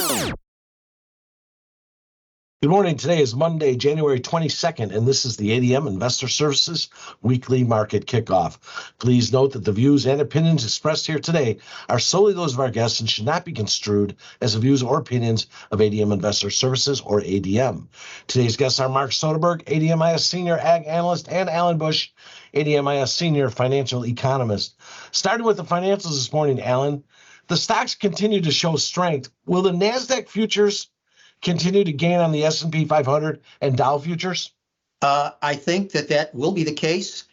Good morning. Today is Monday, January 22nd, and this is the ADM Investor Services Weekly Market Kickoff. Please note that the views and opinions expressed here today are solely those of our guests and should not be construed as the views or opinions of ADM Investor Services or ADM. Today's guests are Mark Soderberg, ADMIS Senior Ag Analyst, and Alan Bush, ADMIS Senior Financial Economist. Starting with the financials this morning, Alan, the stocks continue to show strength. Will the NASDAQ futures continue to gain on the S&P 500 and Dow futures? I think that will be the case.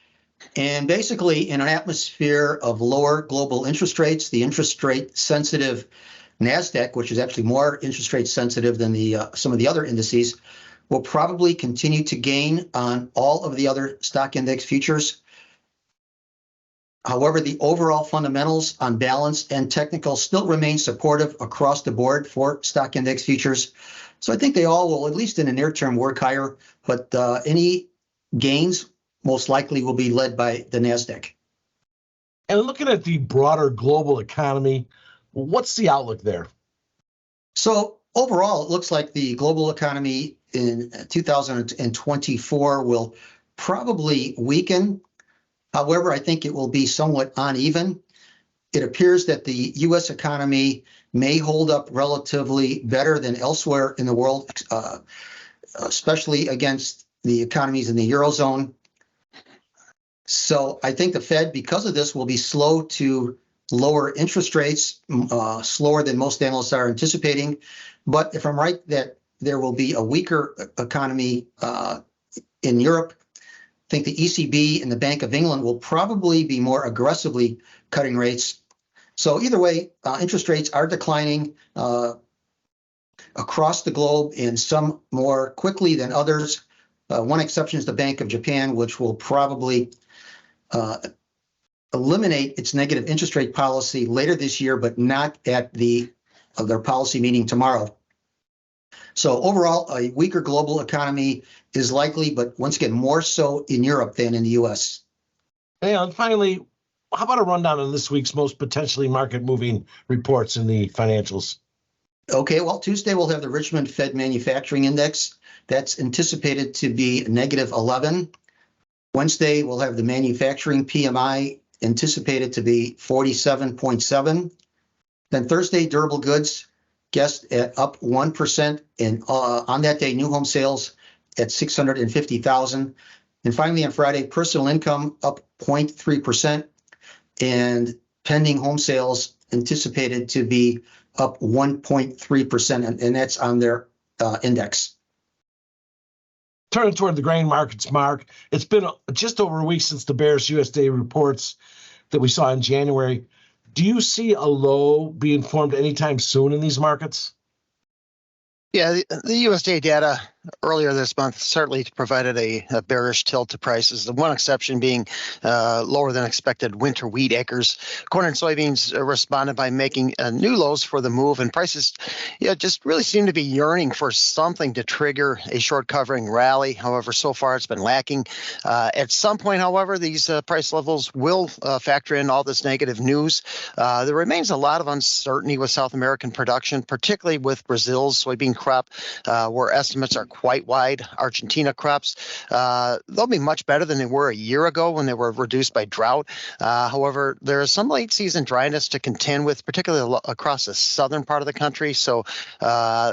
And basically, in an atmosphere of lower global interest rates, the interest rate sensitive NASDAQ, which is actually more interest rate sensitive than some of the other indices, will probably continue to gain on all of the other stock index futures. However, the overall fundamentals on balance and technical still remain supportive across the board for stock index futures. So I think they all will, at least in the near term, work higher, but any gains most likely will be led by the NASDAQ. And looking at the broader global economy, what's the outlook there? So overall, it looks like the global economy in 2024 will probably weaken. However, I think it will be somewhat uneven. It appears that the U.S. economy may hold up relatively better than elsewhere in the world, especially against the economies in the Eurozone. So I think the Fed, because of this, will be slow to lower interest rates, slower than most analysts are anticipating. But if I'm right that there will be a weaker economy in Europe, I think the ECB and the Bank of England will probably be more aggressively cutting rates. So either way, interest rates are declining across the globe, and some more quickly than others. One exception is the Bank of Japan, which will probably eliminate its negative interest rate policy later this year, but not at their policy meeting tomorrow. So overall, a weaker global economy is likely, but once again, more so in Europe than in the U.S. And finally, how about a rundown on this week's most potentially market-moving reports in the financials? Okay, well, Tuesday we'll have the Richmond Fed Manufacturing Index. That's anticipated to be -11. Wednesday, we'll have the manufacturing PMI anticipated to be 47.7. Then Thursday, durable goods guessed at up 1%. And on that day, new home sales at 650,000. And finally, on Friday, personal income up 0.3%. And pending home sales anticipated to be up 1.3%. And that's on their index. Turning toward the grain markets, Mark, it's been just over a week since the bearish USDA reports that we saw in January. Do you see a low being formed anytime soon in these markets? Yeah, the USDA data earlier this month certainly provided a bearish tilt to prices, the one exception being lower than expected winter wheat acres. Corn and soybeans responded by making new lows for the move, and prices just really seem to be yearning for something to trigger a short covering rally. However, so far it's been lacking. At some point, however, these price levels will factor in all this negative news. There remains a lot of uncertainty with South American production, particularly with Brazil's soybean crop, where estimates are quite wide. Argentina crops, they'll be much better than they were a year ago when they were reduced by drought. However, there is some late season dryness to contend with, particularly across the southern part of the country. So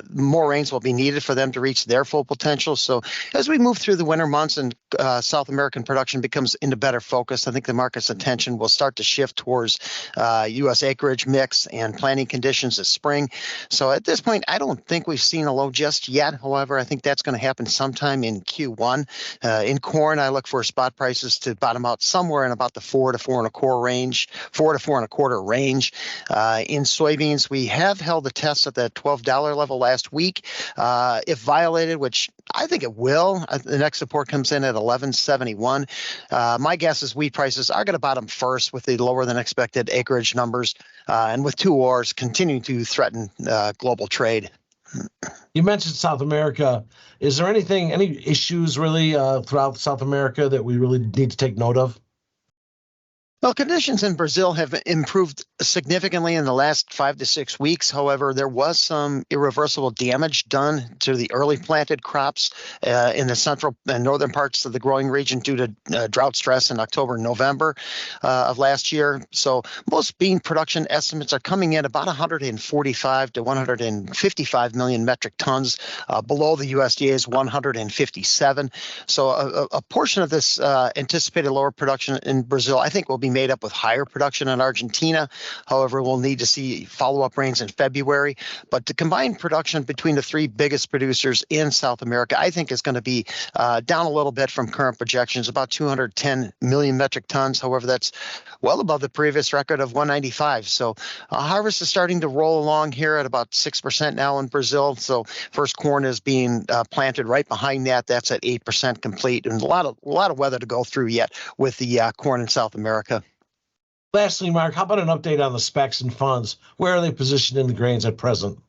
more rains will be needed for them to reach their full potential. So as we move through the winter months and South American production becomes into better focus, I think the market's attention will start to shift towards U.S. acreage mix and planting conditions this spring. So at this point, I don't think we've seen a low just yet. However, I think that's going to happen sometime in Q1. In corn, I look for spot prices to bottom out somewhere in about the 4 to 4.25 range, 4 to 4.25 range. In soybeans, we have held the test at that $12 level last week. If violated, which I think it will, the next support comes in at $11.71. My guess is wheat prices are going to bottom first with the lower than expected acreage numbers, and with two wars continuing to threaten global trade. You mentioned South America. Is there any issues really throughout South America that we really need to take note of? Well, conditions in Brazil have improved significantly in the last 5 to 6 weeks. However, there was some irreversible damage done to the early planted crops in the central and northern parts of the growing region due to drought stress in October and November of last year. So most bean production estimates are coming in about 145 to 155 million metric tons below the USDA's 157. So a portion of this anticipated lower production in Brazil, I think, will be made up with higher production in Argentina. However, we'll need to see follow-up rains in February. But the combined production between the three biggest producers in South America, I think, is going to be down a little bit from current projections, about 210 million metric tons. However, that's well above the previous record of 195. So harvest is starting to roll along here at about 6% now in Brazil. So first corn is being planted right behind that. That's at 8% complete, and a lot of weather to go through yet with the corn in South America. Lastly, Mark, how about an update on the specs and funds? Where are they positioned in the grains at present?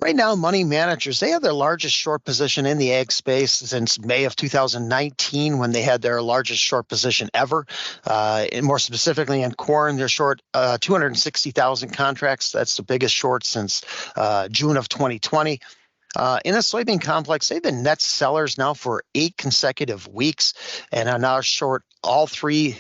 Right now, money managers, they have their largest short position in the ag space since May of 2019, when they had their largest short position ever. And more specifically in corn, they're short 260,000 contracts. That's the biggest short since June of 2020. In the soybean complex, they've been net sellers now for 8 consecutive weeks and are now short all three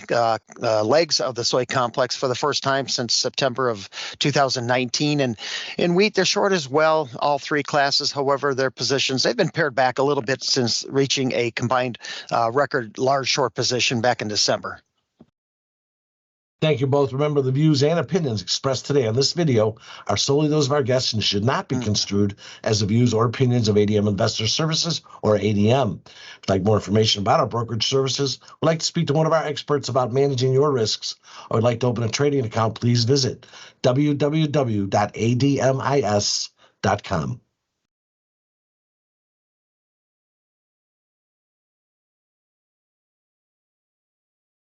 legs of the soy complex for the first time since September of 2019. And in wheat, they're short as well, all three classes. However, their positions, they've been pared back a little bit since reaching a combined record large short position back in December. Thank you both. Remember, the views and opinions expressed today on this video are solely those of our guests and should not be construed as the views or opinions of ADM Investor Services or ADM. If you'd like more information about our brokerage services, would like to speak to one of our experts about managing your risks, or would like to open a trading account, please visit www.admis.com.